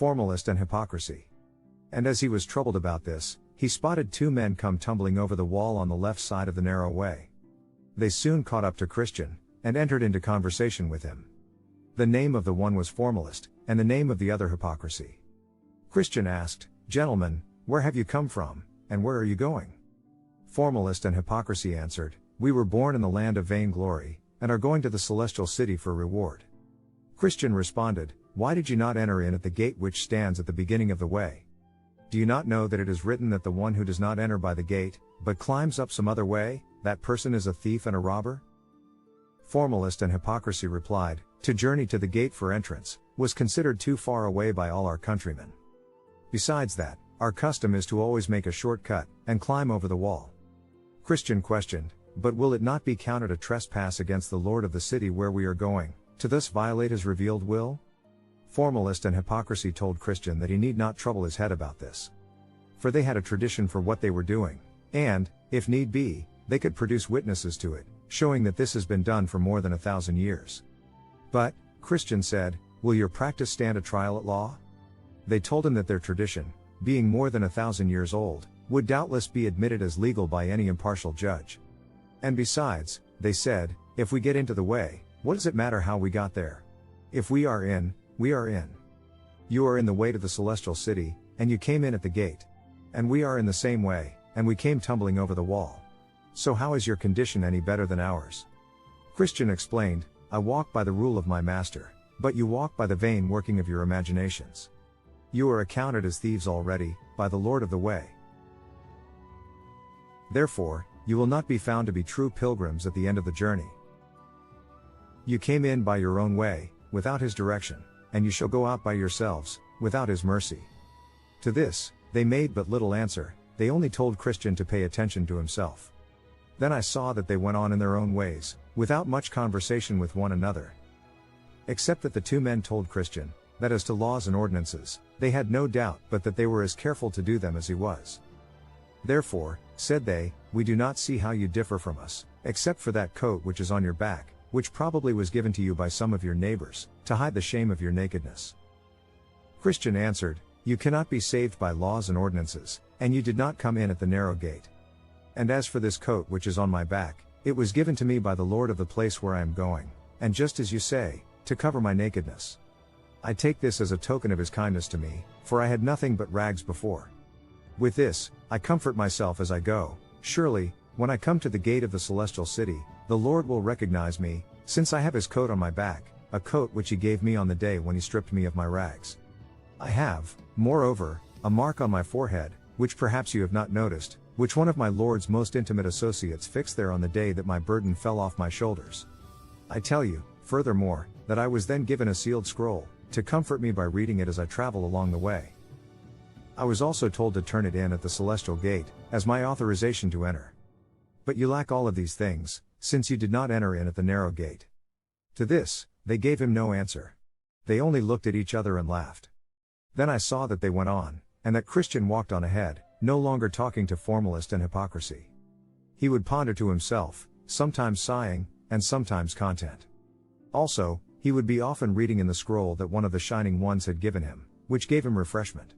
Formalist and Hypocrisy. And as he was troubled about this, he spotted two men come tumbling over the wall on the left side of the narrow way. They soon caught up to Christian, and entered into conversation with him. The name of the one was Formalist, and the name of the other Hypocrisy. Christian asked, "Gentlemen, where have you come from, and where are you going?" Formalist and Hypocrisy answered, "We were born in the land of vainglory, and are going to the celestial city for reward." Christian responded, "Why did you not enter in at the gate which stands at the beginning of the way? Do you not know that it is written that the one who does not enter by the gate, but climbs up some other way, that person is a thief and a robber?" Formalist and Hypocrisy replied, "To journey to the gate for entrance, was considered too far away by all our countrymen. Besides that, our custom is to always make a short cut, and climb over the wall." Christian questioned, "But will it not be counted a trespass against the Lord of the city where we are going, to thus violate his revealed will?" Formalist and Hypocrisy told Christian that he need not trouble his head about this. For they had a tradition for what they were doing, and, if need be, they could produce witnesses to it, showing that this has been done for more than 1,000 years. "But," Christian said, "will your practice stand a trial at law?" They told him that their tradition, being more than 1,000 years old, would doubtless be admitted as legal by any impartial judge. And besides, they said, "If we get into the way, what does it matter how we got there? If we are in, we are in. You are in the way to the celestial city, and you came in at the gate. And we are in the same way, and we came tumbling over the wall. So how is your condition any better than ours?" Christian explained, "I walk by the rule of my master, but you walk by the vain working of your imaginations. You are accounted as thieves already, by the Lord of the way. Therefore, you will not be found to be true pilgrims at the end of the journey. You came in by your own way, without his direction, and you shall go out by yourselves, without his mercy." To this, they made but little answer, they only told Christian to pay attention to himself. Then I saw that they went on in their own ways, without much conversation with one another. Except that the two men told Christian, that as to laws and ordinances, they had no doubt but that they were as careful to do them as he was. "Therefore," said they, "we do not see how you differ from us, except for that coat which is on your back, which probably was given to you by some of your neighbors, to hide the shame of your nakedness." Christian answered, "You cannot be saved by laws and ordinances, and you did not come in at the narrow gate. And as for this coat which is on my back, it was given to me by the Lord of the place where I am going, and just as you say, to cover my nakedness. I take this as a token of his kindness to me, for I had nothing but rags before. With this, I comfort myself as I go. Surely, when I come to the gate of the celestial city, the Lord will recognize me, since I have his coat on my back, a coat which he gave me on the day when he stripped me of my rags. I have, moreover, a mark on my forehead, which perhaps you have not noticed, which one of my Lord's most intimate associates fixed there on the day that my burden fell off my shoulders. I tell you, furthermore, that I was then given a sealed scroll, to comfort me by reading it as I travel along the way. I was also told to turn it in at the celestial gate, as my authorization to enter. But you lack all of these things, since you did not enter in at the narrow gate." To this, they gave him no answer. They only looked at each other and laughed. Then I saw that they went on, and that Christian walked on ahead, no longer talking to Formalist and Hypocrisy. He would ponder to himself, sometimes sighing, and sometimes content. Also, he would be often reading in the scroll that one of the Shining Ones had given him, which gave him refreshment.